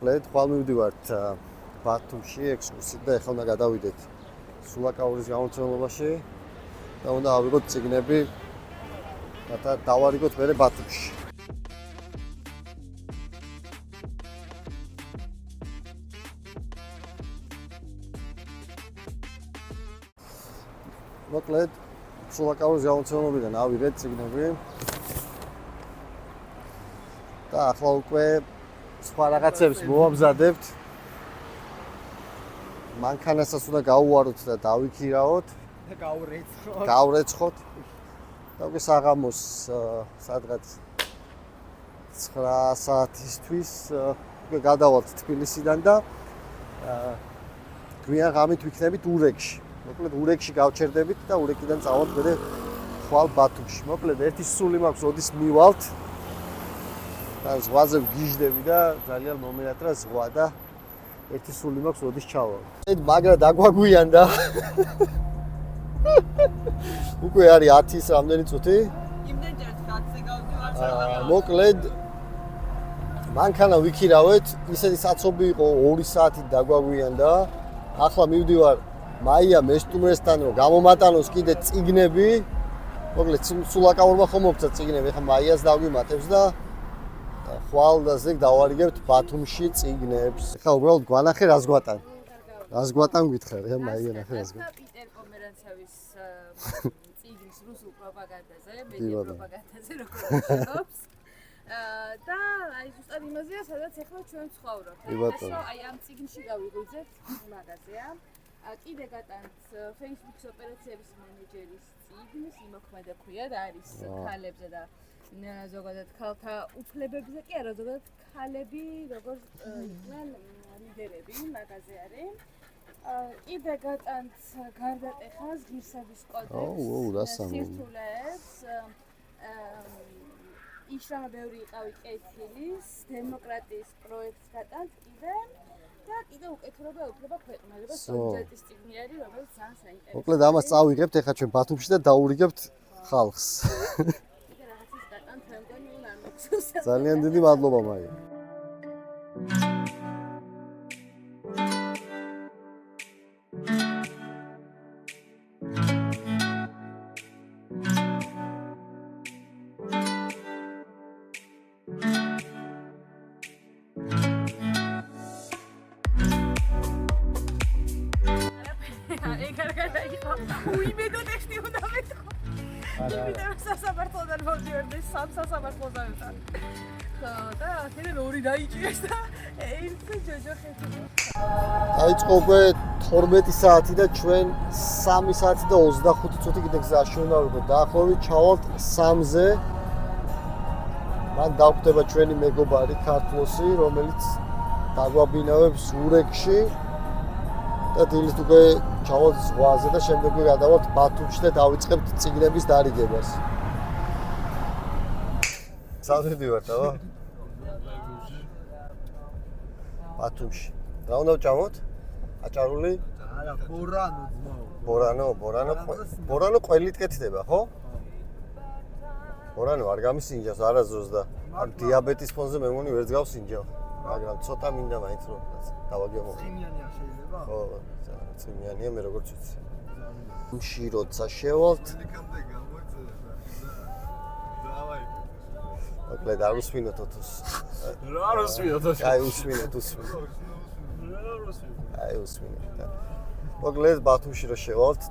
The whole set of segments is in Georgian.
ლედ ხვალ მივდივართ ბათუმში ექსკურსიით და ეხლა უნდა გადავიდეთ სულაკაურის გამომცემლობაში და უნდა ავიღოთ წიგნები და დავარიგოთ მერე ბათუმში. მოკლედ სულაკაურის გამომცემლობიდან ავიღეთ წიგნები და ახლა უკვე სხვა რაღაცებს მოვამზადებთ. მანქანასაც უნდა გავუვაროთ და დავიქირავოთ და გავრეცხოთ. და უკვე საღამოს სადღაც 9 საათისთვის უკვე გადავალთ თბილისიდან და გვიან ღამით ვიქნებით ურეკში. მოკლედ ურეკში გავჩერდებით და ურეკიდან წავალთ მერე ხვალ ბათუმში. მოკლედ ერთი სული მაქვს როდის მივალთ. და ზღვაზე ვგიჟდები და ძალიან მომეატრა ზღვა და ერთი სული მაქვს როდის ჩავალ. მაგრა დაგვაგვიანდა. უკვე არის 10-ის რამდენი წუთი? იმდენჯერ 10-ზე გავდივარ. მოკლედ მანქანა ვიქირავეთ, ისეთი საცობი იყო 2 საათი დაგვაგვიანდა. ახლა მივდივარ მაია მესტუმრესთან რომ გამომატანოს კიდე წიგნები. მოკლედ სულაკაურმა ხომ მოგცა წიგნები, ახლა მაიას დაგვიმატებს და ხვალ და ზეგ დავარიგებთ ბათუმში წიგნებს. ახლა უბრალოდ გვანახე რას გვატან. რას გვატან გითხარ, მაია ნახე რას გვატან. პიტერ პომერანცევის წიგნის რუსულ პროპაგანდაზე, მედია პროპაგანდაზე როგორ ვშობს. და აი ზუსტად იმაზეა, სადაც ახლა ჩვენ ვცხოვრობთ. ესე აი ამ წიგნში გავიღვიძეთ მაგაზეა. კიდე გატანთ Facebook-ის ოპერაციების მენეჯერის წიგნის იმოქმედა ქვია და არის ქალებზე და ზოგადად ქალთა უფლებებზე კი არა, ზოგადად ქალები როგორ იყვნენ ლიდერები მაგაზე არის. კიდე გატანთ გარდატეხას ღირსების კოდექსს, სირთულეებს, იშრამა ბევრი იყავი კეთილის, დემოკრატიის პროექტს გატანთ კიდე და კიდე უკეთურება უფლება ქვეყნარება სოციალისტის წიგნი არის, რომელიც ძალიან საინტერესოა. მოკლედ ამას წავიღებთ ახლა ჩვენ ბათუმში და დაურიგებთ ხალხს. ძალიან დიდი მადლობა მაია. უიმედო ტექსტი უნდა მეთქო. იმიტომ სასამართლოდან მოდიოდი სამ სასამართლოდან. და ახლა ორი დაიჭირეს და ერთი ჯოჯოხეთი. დაიწყო უკვე 12 საათი და ჩვენ 3 საათი და 25 წუთი კიდე გზაში უნდა ვიყოთ. დაახლოებით ჩავალთ 3-ზე. მან დავხვდება ჩვენი მეგობარი ქართლოსი, რომელიც დაგვაბინავებს ურეკში. და დილით უკვე ჩავალთ ზღვაზე და შემდეგ გადავალთ ბათუმში და დავიწყებთ წიგნების დარიგებას. სავდივართ, აბა? ბათუმში. რა უნდა ვჭამოთ? აჭარული? არა, ბორანო ძმაო. ბორანო ყველით კეთდება, ხო? ბორანო არ გამისინჯავს არასდროს და ამ დიაბეტის ფონზე მე მგონი ვერ გავსინჯავ. მაგრამ ცოტა მინდა მაინც რომ დავაგემო. წინიანია შეიძლება? ხო, წინიანია მე როგორც ვიცი. მში როცა შევალთ. მოკლედ არ უსმინოთ ოთოს. რა არ უსმინოთ? აი უსმინოთ. აი უსმინოთ. მოკლედ ბათუმში რო შევალთ,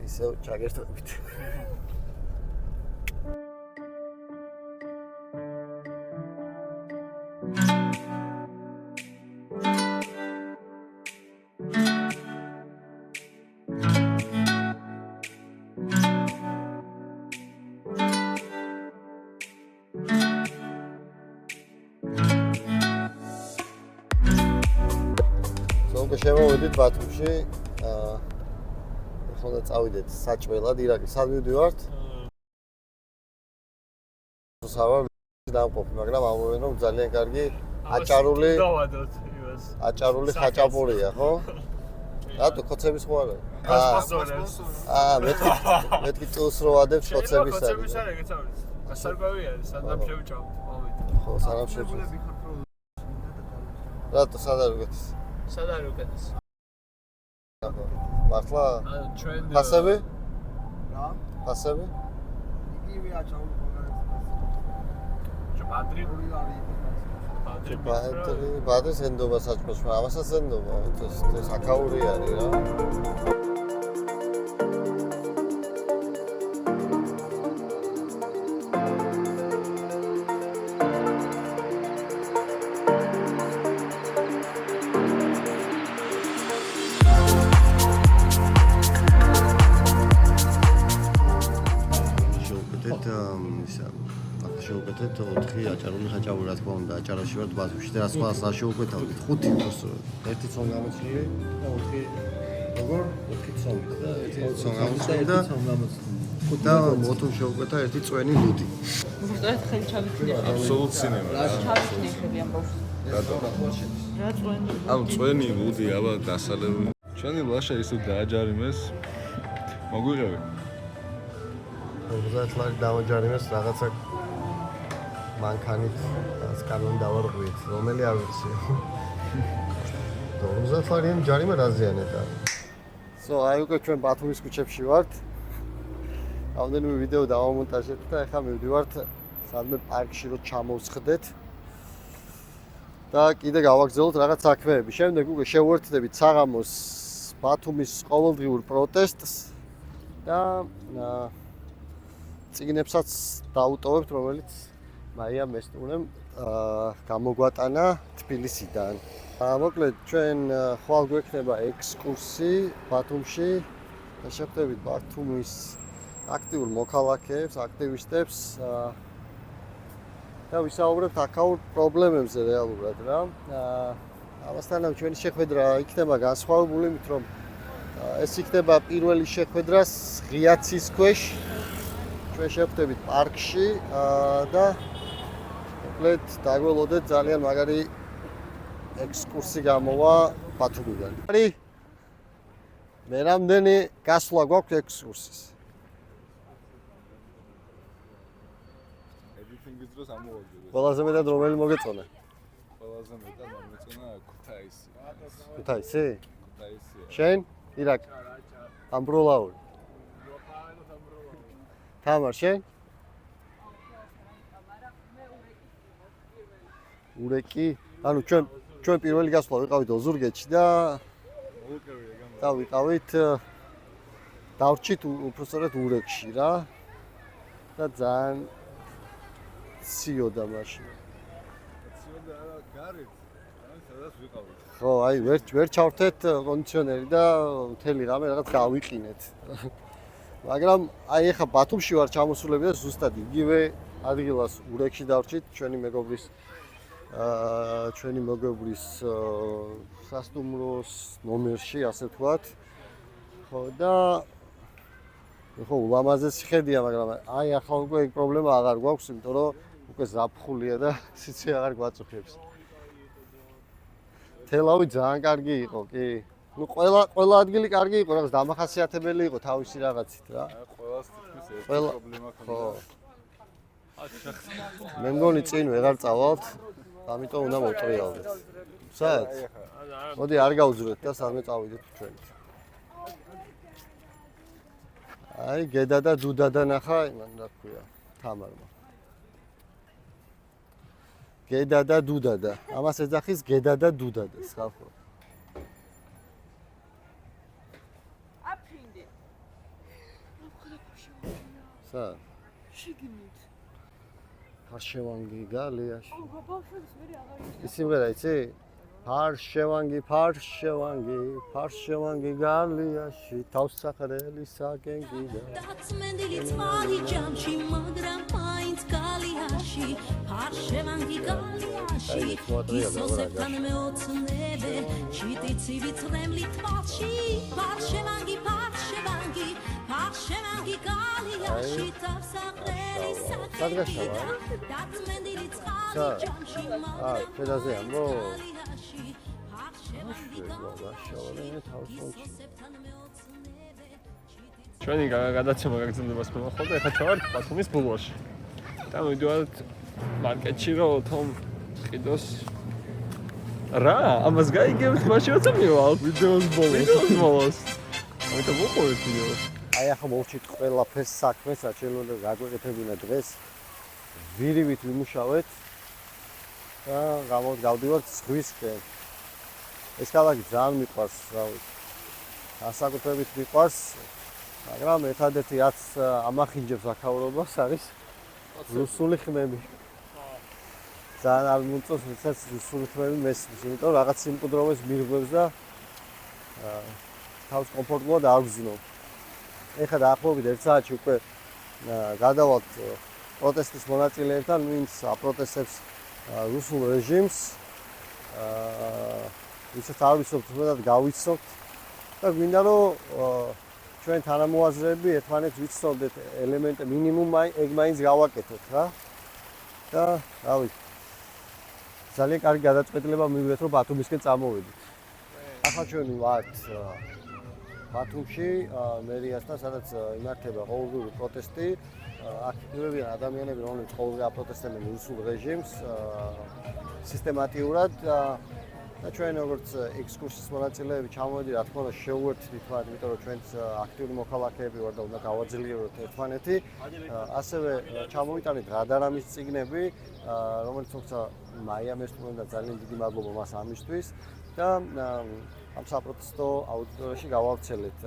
ისევ ჩაგერთვებით. უკვე შემოვედით ბათუმში. ახლა უნდა წავიდეთ საჭველად ირაკი. სად მივდივართ? სავარ დავყოფ, მაგრამ ამოვენ რომ ძალიან კარგი აჭარული დავადოთ იმას. აჭარული ხაჭაპურია, ხო? რატო ხოცების ხო არა? მეთქი წულს რო ადებს ხოცების არის. ხოცების არის, ეგეც არის. ასარკვევი არის, სანამ შევჭამთ. ხო, სანამ შევჭამთ. რატო სად არ უკეთეს? სად არ უკეთეს? მართლა ანუ ჩვენ ფასები? რა? ფასები? იგივეა ჩაუყარა. ბადრი ბადრის ენდობა საჭმელში, ამასაც ენდობა, ეს აკაური არის რა. შევუკეთეთ 4 აჭარული ხაჭაპური რა თქმა უნდა აჭარაში ვართ ბაზუში და რა სხვა შევუკეთავდით 5 ერთი ცონ გამოჩნილი და 4 როგორ 4 ცონი და ერთი ცონ გამოჩნილი და მოთუ შევუკეთა ერთი წვენი ლუდი ზუსტად ხელი ჩავიქნია აბსოლუტ სინემა ჩავიქნია ხელი ამბობს რა წვენი ანუ წვენი ლუდი აბა დასალევი ჩვენი ლაშა ისე დააჯარიმეს მოგვიღები 50 ლარი დავაჯარიმეს რაღაცა მანქანით სკანონი დავარღვიეთ, რომელი არ ვიცი. 50 ლარიანი ჯარიმა რაზიანედა. აი უკვე ჩვენ ბათუმის ქუჩებში ვართ. რამდენიმე ვიდეო დავამონტაჟეთ და ახლა მივდივართ სადმე პარკში რომ ჩამოვსხდეთ. და კიდე გავაგრძელოთ რაღაც საქმეები. შემდეგ უკვე შევუერთდებით საღამოს ბათუმის ყოველდღიურ პროტესტს და წიგნებსაც დაუტოვებთ, რომელიც მაია მესტუნემ გამოგვატანა თბილისიდან. მოკლედ ჩვენ ხვალ გვექნება ექსკურსი ბათუმში და შეხვდებით ბათუმის აქტიურ მოქალაქეებს, აქტივისტებს და ვისაუბრებთ აქაურ პრობლემებზე რეალურად რა. ამასთანავ ჩვენი შეხვედრა იქნება განსხვავებული, იმით რომ ეს იქნება პირველი შეხვედრა ღია ცის ქვეშ. ჩვენ შევხვდებით პარკში და მოკლედ დაგველოდეთ ძალიან მაგარი ექსკურსი გამოვა ბათუმიდან. მე რამდენი გასვლა გვაქვს ექსკურსის? everything-ის დროს ამოვაგდო. ყველაზე მეტად რომელი მოგეწონა? ყველაზე მეტად მომეწონა ქუთაისი. ქუთაისი? ქუთაისი. შენ? ირაკ. ამბროლაური. თამარ შენ? ურეკი? ანუ ჩვენ პირველი გასვლა ვიყავით ოზურგეთში და ვიყავით დავრჩით უბრალოდ ურეკში რა. და ძალიან ციოდა მაშინ. ციოდა არა გარეთ. ან სადაც ვიყავით. ხო, აი ვერ ჩავრთეთ კონდიციონერი და მთელი რამე რაღაც გავიყინეთ. მაგრამ აი ეხა ბათუმში ვარ ჩამოსულები და ზუსტად იგივე ადგილას ურეკში დავრჩით ჩვენი მეგობრის სასტუმროს ნომერში ასე ვთქვათ. ხო და ხო ულამაზესი ხედია, მაგრამ აი ახლა უკვე ეგ პრობლემა აღარ გვაქვს, იმიტომ რომ უკვე ზაფხულია და სიცი აღარ გვაწუხებს. თელავი ძალიან კარგი იყო, კი. ნუ ყველა ადგილი კარგი იყო, რაღაც დამახასიათებელი იყო თავისი რაღაცით რა. ყველას თითქმის ერთი ყველა პრობლემა ხო. ქონდა. მე მგონი წინ ვეღარ წავალთ, ამიტომ უნდა მოვტრიალდეთ. საერთოდ. მოდი არ გავუძვრეთ და სადმე წავიდეთ ჩვენ. აი გედა და დუდა და ნახა, იმან რა ქვია, თამარმა. გედა და დუდა და. ამას ეძახის გედა და დუდა და ხალხო. აფრინდი. სა? შიგნით. ფარშევანგი გალიაში. ო, ბავშვებს მე აღარ ვიცი. ის სიმღერა იცი? ფარშევანგი გალიაში თავს საყრელი საგენგიდა. დაცმენდილი წყალი ჯამში, მაგრამ მაინც გალიაში, ფარშევანგი გალიაში, ისოსებთან მეოცნებე, ჩიტიცივი წრემლი თვალში, ფარშევანგი გალიაში, თავს საყრელი საგენგიდა. დაცმენდილი წყალი ჯამში, მაგრამ ფედაზე ამბო? ჩვენი გადაცემა გაგრძელებას მომახვალ და ეხლა ჩავართ ბათუმის ბულვარში. და მივიდივართ მარკეტში რომ თომ ყიდოს რა, ამას გაიგებთ მაშინაც მივალ. ვიდეოს ბოლოს. ვიდეოს ბოლოს. ამიტომ მოყოლეთ ვიდეოს. აი ახლა მოვჭით ყველაფერს საქმეს, რაც შეიძლება გაგვეკეთებინა დღეს. ვირივით ვიმუშავეთ და გავდივართ ზღვისკენ. ეს ქალაქი ძალიან მიყვარს, რა ვიცი. ასაკუთრებით მიყვარს, მაგრამ ერთადერთი რაც ამახინჯებს აქაურობას არის რუსული ხმები. ძალიან არ მომწონს ვისაც რუსული ხმები მესმის, იმიტომ რაღაც სიმკვდროვეს მიღბებს და თავს კომფორტულად არ გზნობ. ეხლა დაახლოებით 1 საათში უკვე გადავალთ პროტესტის მონაწილეებთან, ვინც აპროტესტებს რუსულ რეჟიმს. ვისაც არ ვიცნობთ, თუნდაც გავიცნობთ და გვინდა რომ ჩვენ თანამოაზრეები ერთმანეთს ვიცნობდეთ ელემენტ მინიმუმ ეგ მაინც გავაკეთოთ რა. და რა ვიცი. ძალიან კარგი გადაწყვეტილება მივიღეთ რომ ბათუმისკენ წამოვედით. ახლა ჩვენ ვართ ბათუმში მერიასთან, სადაც იმართება ყოველდღიური პროტესტი. აქ იქნებიან ადამიანები, რომლებიც ყოველდღე აპროტესტებენ რუსულ რეჟიმს სისტემატიურად და ჩვენ როგორც ექსკურსიის მონაწილეები ჩამოვედი, რა თქმა უნდა, შევუერთდით მათ, იმიტომ რომ ჩვენც აქტიური მოქალაქეები ვართ და უნდა გავაძლიეროთ ერთმანეთი. ასევე ჩამოვიტანეთ რადარამის წიგნები, რომელიც თუმცა მაიამ ესტუმრა და ძალიან დიდი მადლობა მას ამისთვის და ამ საპროტესტო აუდიტორიაში გავავრცელეთ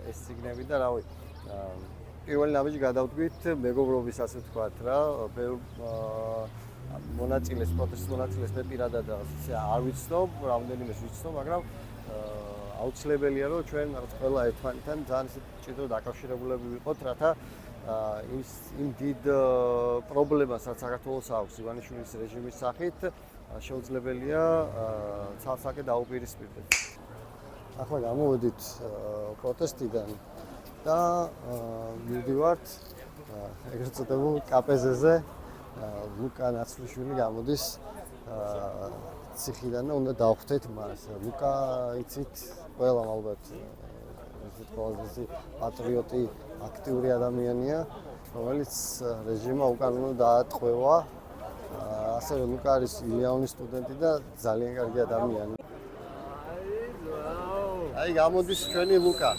ეს წიგნები და რავი პირველი ნაბიჯი გადავდგით მეგობრობის, ასე ვთქვათ რა, მონაწილეს, პროტესტის მონაწილეს მე პირადად არ ვიცნობ, რამდენიმეს ვიცნობ, მაგრამ აუცილებელია რომ ჩვენ რაღაც ყველა ერთმანეთთან ძალიან ჭიდრო დაკავშირებულები ვიყოთ, რათა იმ დიდ პრობლემას, რაც საქართველოს აქვს ივანიშვილის რეჟიმის სახით, შეუძლებელია ცალსაკე დაუპირისპირდეთ. ახლა გამოვედით პროტესტიდან და მივდივართ ეგრეთ წოდებულ კაპეზეზე. ლუკა ნაცვლიშვილი გამოდის ციხიდან და უნდა დავხვდეთ მას. ლუკა იცით, ყველამ ალბათ ესეთ ყველაზე პატრიოტი, აქტიური ადამიანია, რომელიც რეჟიმმა უკანონო დაატყვევა. ასევე ლუკა არის ილიანის სტუდენტი და ძალიან კარგი ადამიანი. აი გამოდის ჩვენი ლუკა.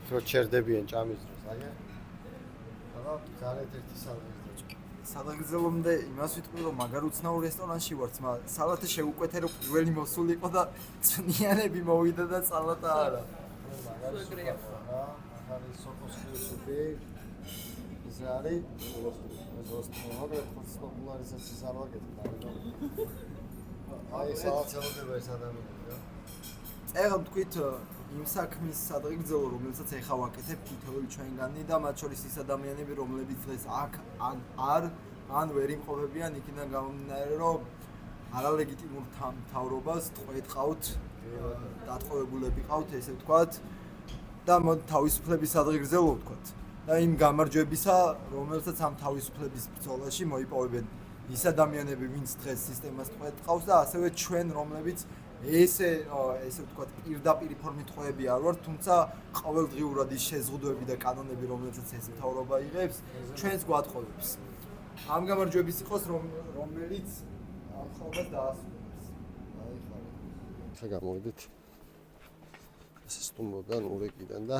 რო ჩერდებიან ჭამის დროს, აგე? აბა, ძალიან ერთი სადაგრძელობდე იმას ვიტყვი რომ მაგარ უცნაურ რესტორანში ვართ, მაგრამ სალატი შეუკვეთე რომ პირველი მოსული იყო და წვნიანები მოვიდა და სალატა არა. მაგარი ახალი სოფოსკი სუპი. ეს არის ზოსტი, მაგრამ პოპულარიზაციის არ ვაკეთებ, მაგრამ აი სალატელოდება ეს ადამიანები რა. ეხლა თქვით იმ საქმის სადღეგრძელო, რომელსაც ეხლა ვაკეთებ თითოეული ჩვენგანი და მათ შორის ის ადამიანები, რომლებიც დღეს აქ ან ვერ იმყოფებიან, იქიდან გამომდინარე, რომ არალეგიტიმურ მთავრობას ტყუეთყავთ, დატყვევებულები ყავთ, ესე ვთქვათ, და თავისუფლების სადღეგრძელო ვთქვათ. და იმ გამარჯვებისა, რომელსაც ამ თავისუფლების ბრძოლაში მოიპოვებენ ის ადამიანები, ვინც დღეს სისტემას ტყუეთყავს და ასევე ჩვენ, რომლებიც ესე ვთქვათ, პირდაპირ ფორმით ტყუები არ ვართ, თუმცა ყოველდღიურად ის შეზღუდვები და კანონები, რომლებსაც ეს მთავრობა იღებს, ჩვენს გვატყუებს. ამ გამარჯვების იყოს, რომელიც ამ ხალხს დაასრულებს. აი ხარ. ხა გამოვიდით. ეს სტუმრიდან ურეკიდან და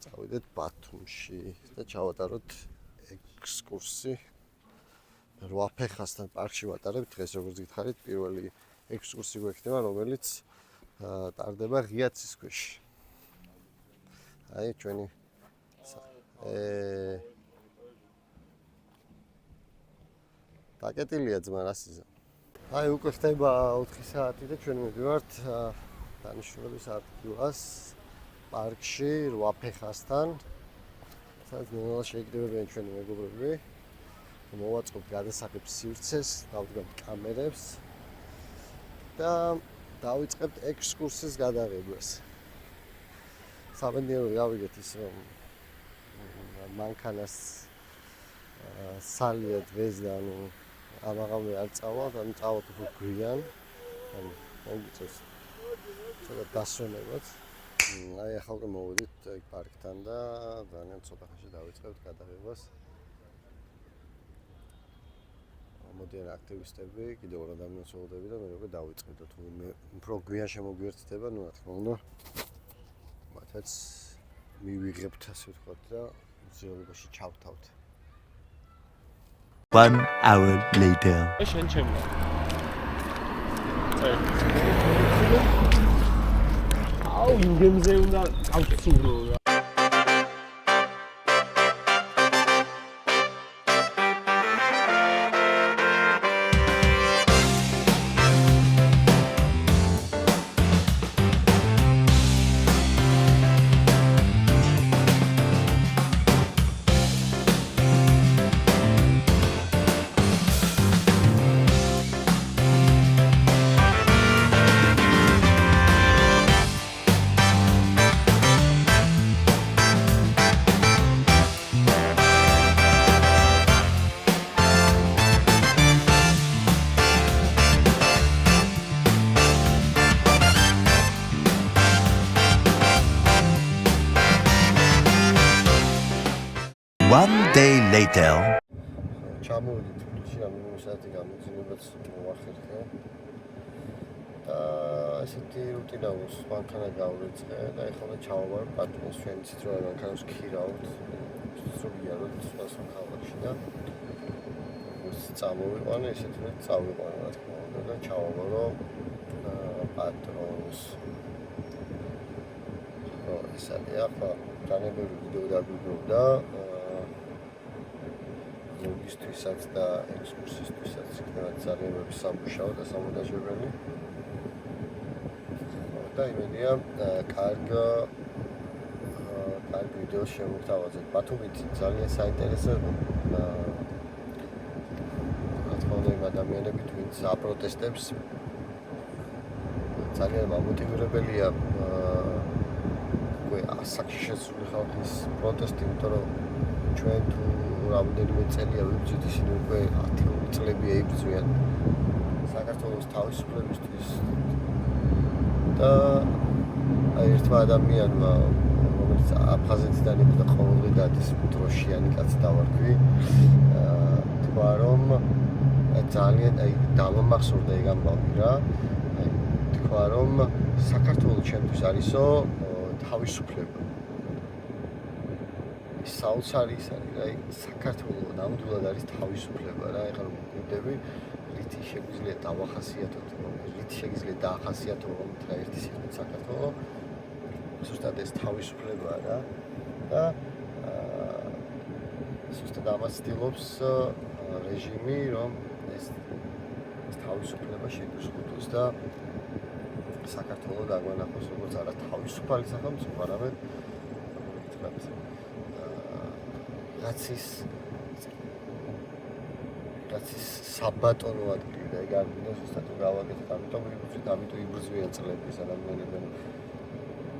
წავიდეთ ბათუმში და ჩავატაროთ ექსკურსი. 8 ფეხასთან პარკში ვატარებთ დღეს, როგორც გითხარით, პირველი ექსკურსი გვექნება, რომელიც ტარდება ღია ცისქვეშ. აი ჩვენი პაკეტილია ძმა რასიზა. აი უკვე ხდება 4 საათი და ჩვენ მივდივართ დანიშნულების ადგილას პარკში 8 ფეხასთან. სადაც ნელა შეიკრიბებიან ჩვენი მეგობრები. მოვაწყობთ გადასაღებ სივრცეს, დავდგამთ კამერებს და დავიწყებთ ექსკურსიის გადაღებას. სამედიეროდ გავიგეთ ის რომ მანქანას სალია დღეს და ანუ ამაღამე არ წავალ, ანუ წავალთ უფრო გვიან. ანუ მოგიწევს ცოტა დასვენებაც. აი ახლა უკვე მოვედით პარკთან და ძალიან ცოტა ხანში დავიწყებთ გადაღებას. მოდიან აქტივისტები, კიდევ ორ ადამიანს ველოდები და მე უკვე დავიწყებთ. თუ მე უფრო გვიან შემოგვიერთდება, ну, რა თქმა უნდა. მათაც მივიღებთ ასე ვთქვათ და ძიებაში ჩავთავთ. 1 hour later. შენ ჩემო. აუ იმგემზე უნდა გავცურო რა. One day later. ჩამოვიდით თბილისში რამდენიმე საათი გამოძიებაც მოახერხე და ესეთი რუტინა უსს მანქანა გავვრიცხე და ეხლა ჩავავარ პატრონს ჩვენი ციტრო მანქანას ქირავთ სწორია რომ სხვადასხვა ქალაქში და წამოვიყვანე ესეთი რომ წავიყვანე რა თქმა უნდა და ჩავავარო პატრონს ეს არის ახლა ძალიან ბევრი ვიდეო დაგვიგროვდა ლოგისტიკასაც და ექსკურსიისთვისაც იქნება ძალიან ბევრი სამუშაო და სამონტაჟებელი. და იმედია კარგ ვიდეოს შემოგთავაზებთ. ბათუმით ძალიან საინტერესო რა თქმა უნდა ადამიანები თვინც აპროტესტებს ძალიან მოტივირებელია უკვე ასაკში შესული ხალხის პროტესტი, იმიტომ რომ ჩვენ თუ რამდენიმე წელია ვიბრძვით, ისინი უკვე 10 წლებია იბრძვიან საქართველოს თავისუფლებისთვის და აი ერთმა ადამიანმა რომელიც აფხაზეთიდან იყო და ყოველდღე დადის დროშიანი კაცი დავარქვი თქვა რომ ძალიან აი დამამახსოვრდა ეგ ამბავი რა აი თქვა რომ საქართველოს ჩემთვის არისო თავისუფლება საოცარი ის არის რა საქართველოს ნამდვილად არის თავისუფლება რა ეხლა რომ გვიდები რითი შეგვიძლია დავახასიათოთ რითი შეგვიძლია დაახასიათო რომ ერთი სიტყვით საქართველოს ზუსტად ეს თავისუფლებაა რა და ზუსტად ამას ცდილობს რეჟიმი რომ ეს თავისუფლება შეგვიწყოს და საქართველოს დაგვანახოს როგორც არა თავისუფალი სახელმწიფო არამედ ვთქვათ რაცის საბატონო ადგილი და ეგ არ მინდა ზუსტად გავაკეთოთ ამიტომ იბრძვიან წლები ადამიანები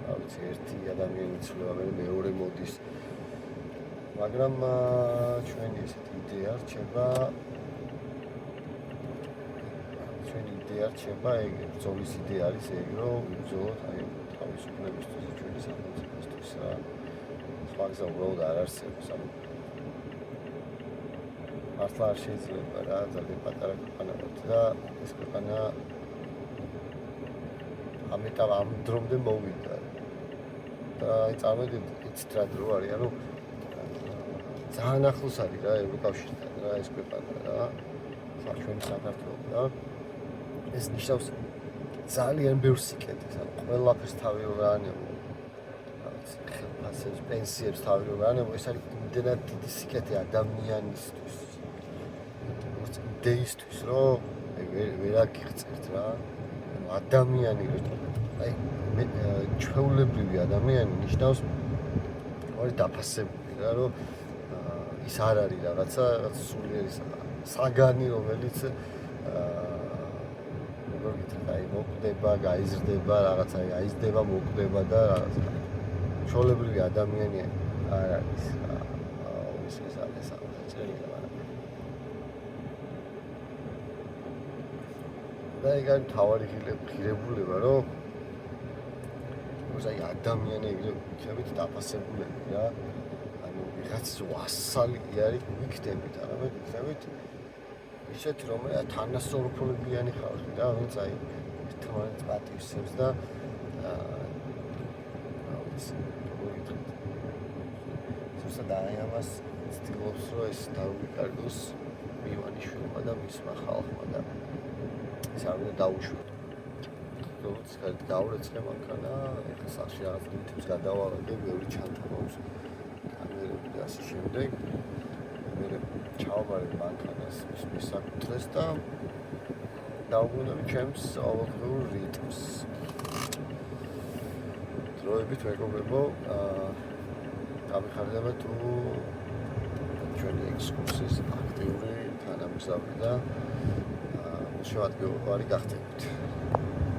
რა ვიცი ერთი ადამიანი იცვლება მეორე მოდის მაგრამ ჩვენი ესეთი იდეა რჩება ეგ ბრძოლის იდეა არის ეგ რომ ვიბრძოლოთ აი თავისუფლებისთვის ჩვენი სახელმწიფოსთვის რა სხვა გზა უბრალოდ არ არსებობს ანუ მართლა არ შეიძლება რა ძალიან პატარა ქვეყანა ვართ და ეს ქვეყანა ამიტომ ამ დრომდე მოვიდა და აი წარმოგიდგენთ იცით რა დრო არის ანუ ძალიან ახლოს არის რა ევროკავშირთან რა ეს ქვეყანა რა ჩვენი საქართველო და ეს ნიშნავს ძალიან ბევრ სიკეთეს ანუ ყველაფერს თავი რომ გაანებო ხელფასებს პენსიებს თავი რომ გაანებო ეს არის იმდენად დიდი სიკეთე ადამიანისთვის დეისთვის რომ ვერ აგიღწევთ რა ადამიანი აი ჩვეულებრივი ადამიანი ნიშნავს ორი დაფასებული რა რომ ის არ არის რაღაცა სულიერი საგანი რომელიც როგორ გითხრათ აი მოკვდება, გაიზრდება, რაღაცა გაიზრდება, მოკვდება და რაღაცა. ჩვეულებრივი ადამიანი არ არის. ის არის საერთოდ. და ეგ არის თავარი ღირებულება, რომ აი ადამიანი ეგრეთ დაფასებულები რა. ანუ ვიღაც ვასალი არის ვიქნებით, არამედ ვიქნებით ისეთი რომელია თანასწორუფლებიანი ხალხი რა, ვინც აი ერთმანეთს პატივისცემს და ზუსტად აი ამას ცდილობს, რომ ეს დაუვიკარგოს მივანიშვილმა და მისმა ხალხმა და ის არ უნდა დაუშვათ. როგორც გავრეცხე მანქანა, ეხლა სახში რაღაც ნივთებს გადავალაგე, ბევრი ჩანთამავს კამერები და ასე შემდეგ. მე ჩავაბარებ მანქანას მის საკუთრეს და დავუბრუნებ ჩემს ყოველდღიურ რიტმს. დროებით მეგობრებო, გამიხარდება თუ ჩვენი ექსკურსიის აქტიური თანამგზავრი და შემადგენლობარი გახდებით.